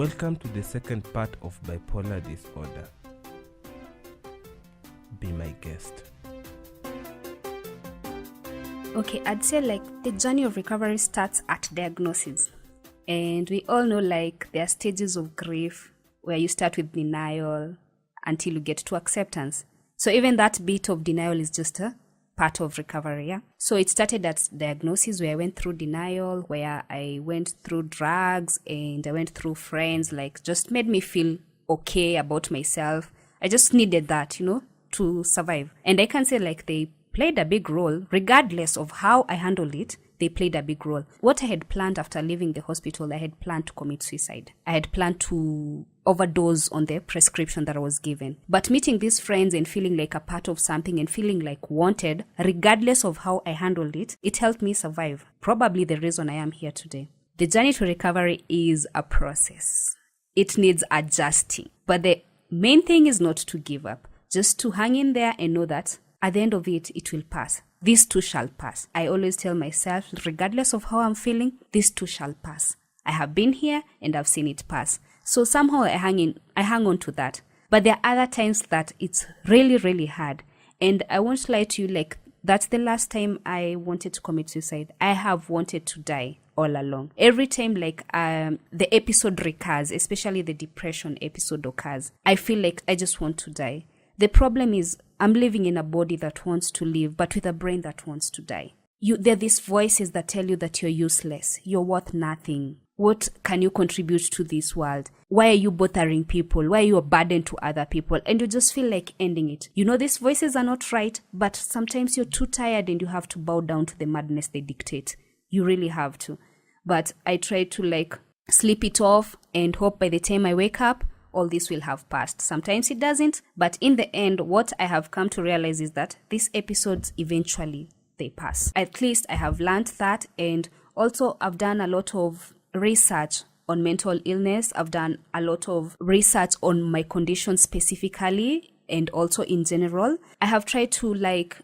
Welcome to the second part of bipolar disorder. Be my guest. Okay, I'd say the journey of recovery starts at diagnosis. And we all know there are stages of grief where you start with denial until you get to acceptance. So even that bit of denial is just a part of recovery, yeah? So it started at diagnosis where I went through denial, where I went through drugs and I went through friends, just made me feel okay about myself. I just needed that, to survive. And I can say they played a big role, regardless of how I handled it. They played a big role. What I had planned after leaving the hospital, I had planned to commit suicide. I had planned to overdose on the prescription that I was given. But meeting these friends and feeling like a part of something and feeling wanted, regardless of how I handled it, it helped me survive. Probably the reason I am here today. The journey to recovery is a process. It needs adjusting. But the main thing is not to give up. Just to hang in there and know that at the end of it, it will pass. This too shall pass. I always tell myself, regardless of how I'm feeling, this too shall pass. I have been here and I've seen it pass. So somehow I hang on to that. But there are other times that it's really, really hard. And I won't lie to you, that's the last time I wanted to commit suicide. I have wanted to die all along. Every time the episode recurs, especially the depression episode occurs, I feel like I just want to die. The problem is I'm living in a body that wants to live, but with a brain that wants to die. There are these voices that tell you that you're useless, you're worth nothing. What can you contribute to this world? Why are you bothering people? Why are you a burden to other people? And you just feel like ending it. These voices are not right, but sometimes you're too tired and you have to bow down to the madness they dictate. You really have to. But I try to sleep it off and hope by the time I wake up, all this will have passed. Sometimes it doesn't, but in the end, what I have come to realize is that these episodes eventually they pass. At least I have learned that, and also I've done a lot of research on mental illness. I've done a lot of research on my condition specifically and also in general. I have tried to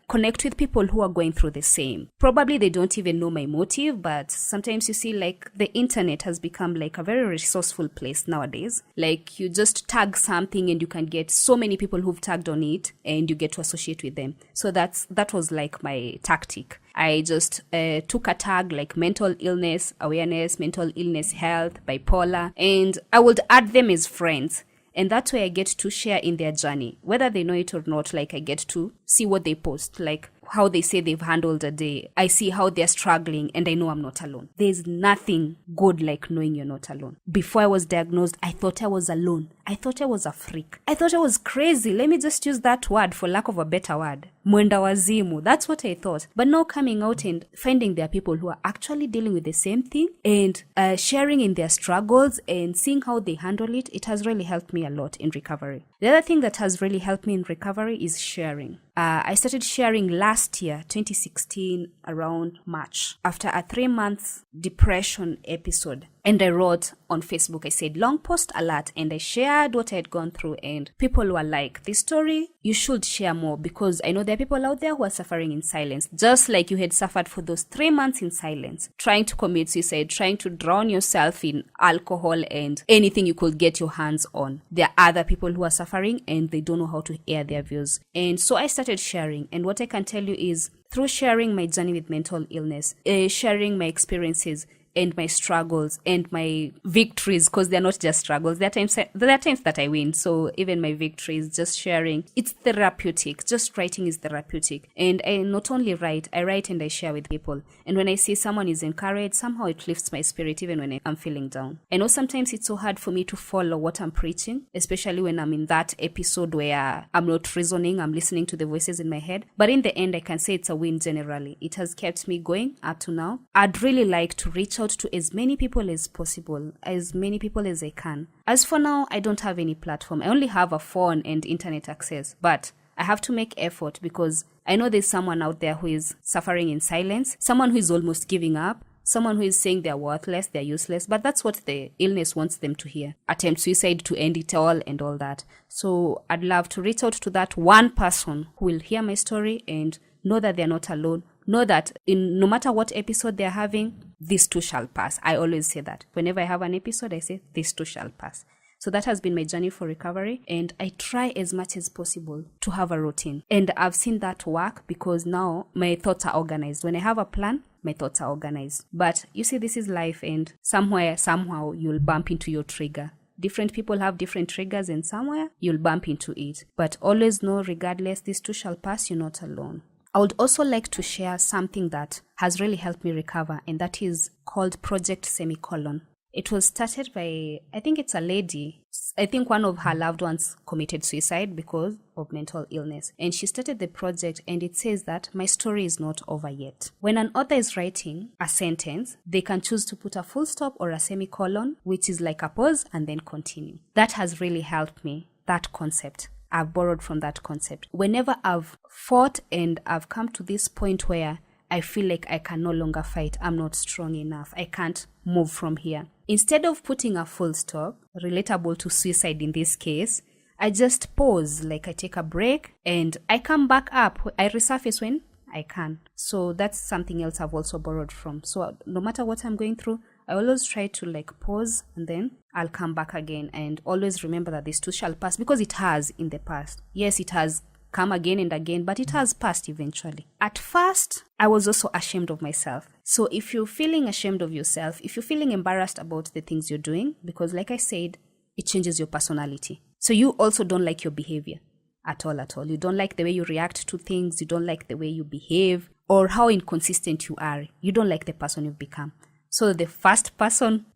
connect with people who are going through the same. Probably they don't even know my motive, but sometimes you see the internet has become a very resourceful place nowadays. You just tag something and you can get so many people who've tagged on it and you get to associate with them. So that was my tactic. I just took a tag mental illness awareness, mental illness health, bipolar, and I would add them as friends. And that's where I get to share in their journey. Whether they know it or not, I get to see what they post, how they say they've handled a day. I see how they're struggling and I know I'm not alone. There's nothing good like knowing you're not alone. Before I was diagnosed, I thought I was alone. I thought I was a freak. I thought I was crazy. Let me just use that word for lack of a better word. Mwenda wazimu. That's what I thought. But now coming out and finding there are people who are actually dealing with the same thing and sharing in their struggles and seeing how they handle it, it has really helped me a lot in recovery. The other thing that has really helped me in recovery is sharing. I started sharing last year, 2016, around March, after a 3-month depression episode. And I wrote on Facebook, I said, long post alert, and I shared what I had gone through. And people were like, this story, you should share more, because I know there are people out there who are suffering in silence, just like you had suffered for those 3 months in silence, trying to commit suicide, trying to drown yourself in alcohol and anything you could get your hands on. There are other people who are suffering and they don't know how to air their views. And so I started sharing. And what I can tell you is, through sharing my journey with mental illness, sharing my experiences, and my struggles and my victories, because they're not just struggles. There are times that I win. So even my victories, just sharing, it's therapeutic. Just writing is therapeutic. And I not only write, I write and I share with people. And when I see someone is encouraged, somehow it lifts my spirit even when I'm feeling down. I know sometimes it's so hard for me to follow what I'm preaching, especially when I'm in that episode where I'm not reasoning, I'm listening to the voices in my head. But in the end, I can say it's a win generally. It has kept me going up to now. I'd really like to reach out to as many people as possible, as many people as I can. As for now, I don't have any platform. I only have a phone and internet access, but I have to make effort because I know there's someone out there who is suffering in silence, someone who is almost giving up, someone who is saying they're worthless, they're useless, but that's what the illness wants them to hear. Attempt suicide to end it all and all that. So I'd love to reach out to that one person who will hear my story and know that they're not alone. Know that no matter what episode they're having, this too shall pass. I always say that. Whenever I have an episode, I say, this too shall pass. So that has been my journey for recovery, and I try as much as possible to have a routine. And I've seen that work because now my thoughts are organized. When I have a plan, my thoughts are organized. But you see, this is life, and somehow you'll bump into your trigger. Different people have different triggers, and somewhere you'll bump into it. But always know, regardless, this too shall pass, you're not alone. I would also like to share something that has really helped me recover, and that is called Project Semicolon. It was started by, I think it's a lady. I think one of her loved ones committed suicide because of mental illness. And she started the project, and it says that my story is not over yet. When an author is writing a sentence, they can choose to put a full stop or a semicolon, which is like a pause and then continue. That has really helped me, that concept. I've borrowed from that concept. Whenever I've fought and I've come to this point where I feel like I can no longer fight, I'm not strong enough, I can't move from here. Instead of putting a full stop, relatable to suicide in this case, I just pause, like I take a break and I come back up. I resurface when I can. So that's something else I've also borrowed from. So no matter what I'm going through, I always try to like pause and then I'll come back again, and always remember that this too shall pass, because it has in the past. Yes, it has come again and again, but it has passed eventually. At first, I was also ashamed of myself. So if you're feeling ashamed of yourself, if you're feeling embarrassed about the things you're doing, because like I said, it changes your personality. So you also don't like your behavior at all. You don't like the way you react to things. You don't like the way you behave or how inconsistent you are. You don't like the person you've become. So the first person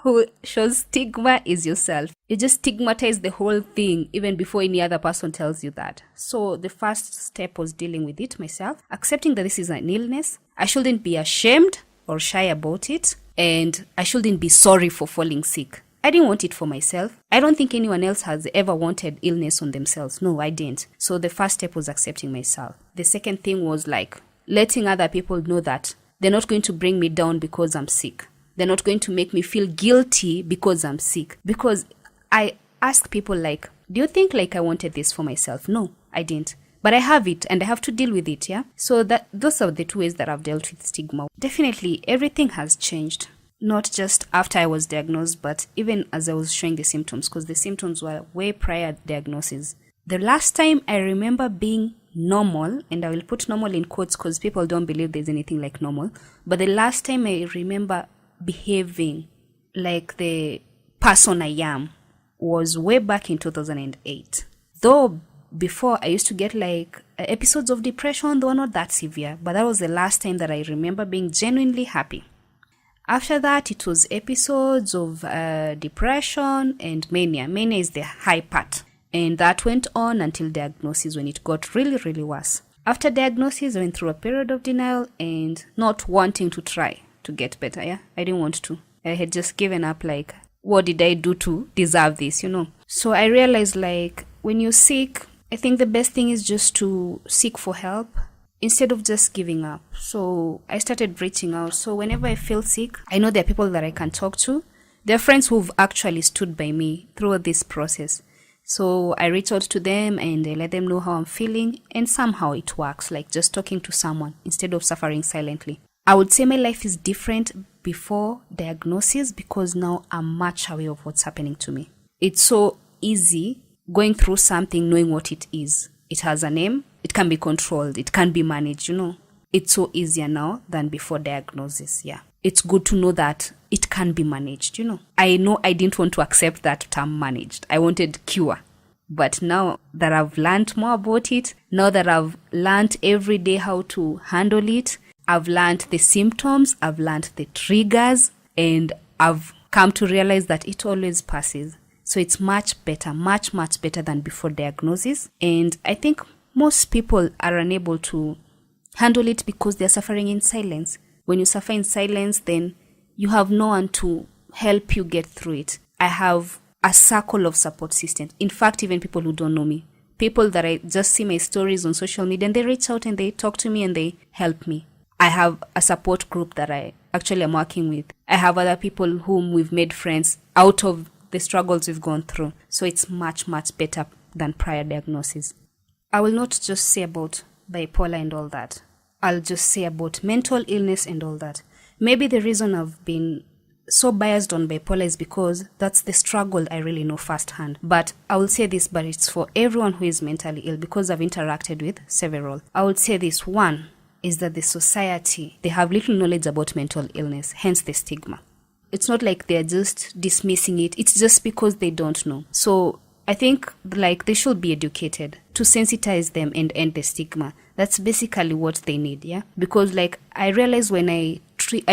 who shows stigma is yourself. You just stigmatize the whole thing even before any other person tells you that. So the first step was dealing with it myself, accepting that this is an illness. I shouldn't be ashamed or shy about it, and I shouldn't be sorry for falling sick. I didn't want it for myself. I don't think anyone else has ever wanted illness on themselves. No, I didn't. So the first step was accepting myself. The second thing was like letting other people know that they're not going to bring me down because I'm sick. They're not going to make me feel guilty because I'm sick. Because I ask people like, do you think like I wanted this for myself? No, I didn't. But I have it and I have to deal with it, yeah? So those are the two ways that I've dealt with stigma. Definitely, everything has changed. Not just after I was diagnosed, but even as I was showing the symptoms, because the symptoms were way prior diagnosis. The last time I remember being normal, and I will put normal in quotes because people don't believe there's anything like normal, but the last time I remember behaving like the person I am was way back in 2008. Though before I used to get like episodes of depression, they were not that severe, but that was the last time that I remember being genuinely happy. After that, it was episodes of depression and mania. Mania is the high part. And that went on until diagnosis, when it got really, really worse. After diagnosis, I went through a period of denial and not wanting to try to get better, yeah? I didn't want to. I had just given up, like, what did I do to deserve this, you know? So I realized, like, when you're sick, I think the best thing is just to seek for help instead of just giving up. So I started reaching out. So whenever I feel sick, I know there are people that I can talk to. There are friends who've actually stood by me through this process. So I reach out to them and I let them know how I'm feeling, and somehow it works, like just talking to someone instead of suffering silently. I would say my life is different before diagnosis because now I'm much aware of what's happening to me. It's so easy going through something knowing what it is. It has a name, it can be controlled, it can be managed, you know. It's so easier now than before diagnosis, yeah. It's good to know that it can be managed, you know. I know I didn't want to accept that term managed. I wanted cure. But now that I've learned more about it, now that I've learned every day how to handle it, I've learned the symptoms, I've learned the triggers, and I've come to realize that it always passes. So it's much better, much better than before diagnosis. And I think most people are unable to handle it because they're suffering in silence. When you suffer in silence, then you have no one to help you get through it. I have a circle of support systems. In fact, even people who don't know me, people that I just see my stories on social media, and they reach out and they talk to me and they help me. I have a support group that I actually am working with. I have other people whom we've made friends out of the struggles we've gone through. So it's much better than prior diagnosis. I will not just say about bipolar and all that. I'll just say about mental illness and all that. Maybe the reason I've been so biased on bipolar is because that's the struggle I really know firsthand. But I will say this, but it's for everyone who is mentally ill because I've interacted with several. I would say this: one is that the society, they have little knowledge about mental illness, hence the stigma. It's not like they're just dismissing it. It's just because they don't know. So I think like they should be educated to sensitize them and end the stigma. That's basically what they need, yeah? Because like I realize when I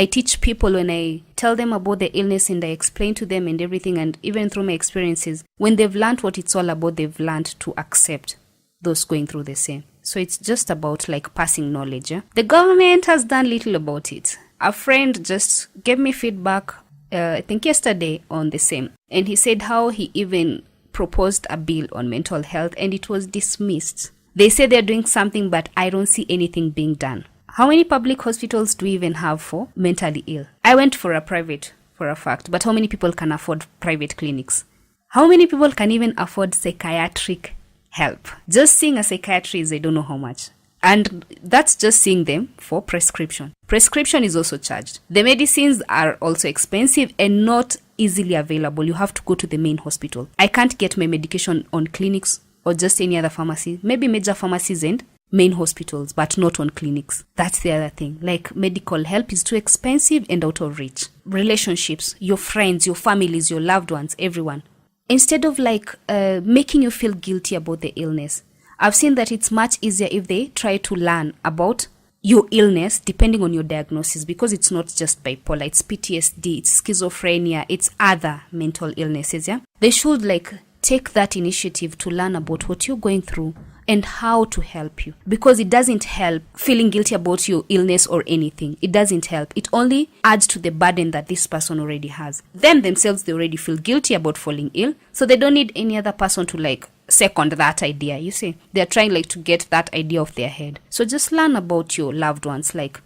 teach people, when I tell them about the illness and I explain to them and everything, and even through my experiences, when they've learned what it's all about, they've learned to accept those going through the same. So it's just about like passing knowledge, yeah? The government has done little about it. A friend just gave me feedback, I think yesterday, on the same. And he said how he even proposed a bill on mental health and it was dismissed. They say they're doing something, but I don't see anything being done. How many public hospitals do we even have for mentally ill? I went for a private, for a fact, but how many people can afford private clinics? How many people can even afford psychiatric help? Just seeing a psychiatrist, I don't know how much. And that's just seeing them for prescription. Prescription is also charged. The medicines are also expensive and not easily available. You have to go to the main hospital. I can't get my medication on clinics or just any other pharmacy. Maybe major pharmacies and main hospitals, but not on clinics. That's the other thing. Like medical help is too expensive and out of reach. Relationships, your friends, your families, your loved ones, everyone. Instead of like making you feel guilty about the illness, I've seen that it's much easier if they try to learn about your illness depending on your diagnosis, because it's not just bipolar, it's PTSD, it's schizophrenia, it's other mental illnesses, yeah? They should like take that initiative to learn about what you're going through and how to help you, because it doesn't help feeling guilty about your illness or anything. It doesn't help. It only adds to the burden that this person already has. Them themselves, they already feel guilty about falling ill, so they don't need any other person to like second that idea. You see, they're trying like to get that idea off their head. So just learn about your loved ones, like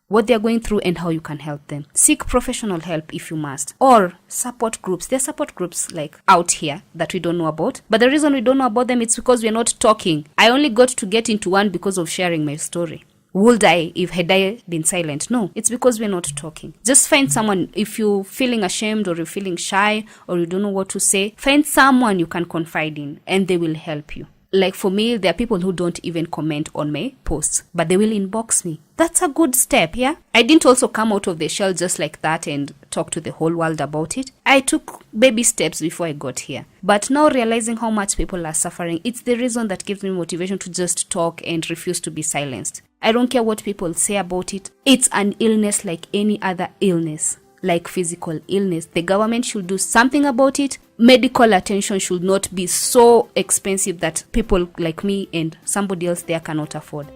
what they're going through and how you can help them. Seek professional help if you must, or support groups. There are support groups like out here that we don't know about, but the reason we don't know about them, it's because we're not talking. I only got to get into one because of sharing my story. Would I if had I been silent? No, it's because we're not talking. Just find someone. If you're feeling ashamed or you're feeling shy or you don't know what to say, find someone you can confide in and they will help you. Like for me, there are people who don't even comment on my posts, but they will inbox me. That's a good step, yeah? I didn't also come out of the shell just like that and talk to the whole world about it. I took baby steps before I got here. But now realizing how much people are suffering, it's the reason that gives me motivation to just talk and refuse to be silenced. I don't care what people say about it. It's an illness like any other illness. Like physical illness, the government should do something about it. Medical attention should not be so expensive that people like me and somebody else there cannot afford.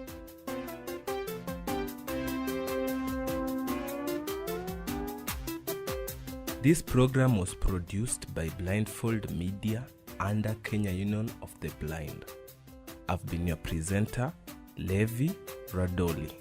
This program was produced by Blindfold Media under Kenya Union of the Blind. I've been your presenter, Levi Radoli.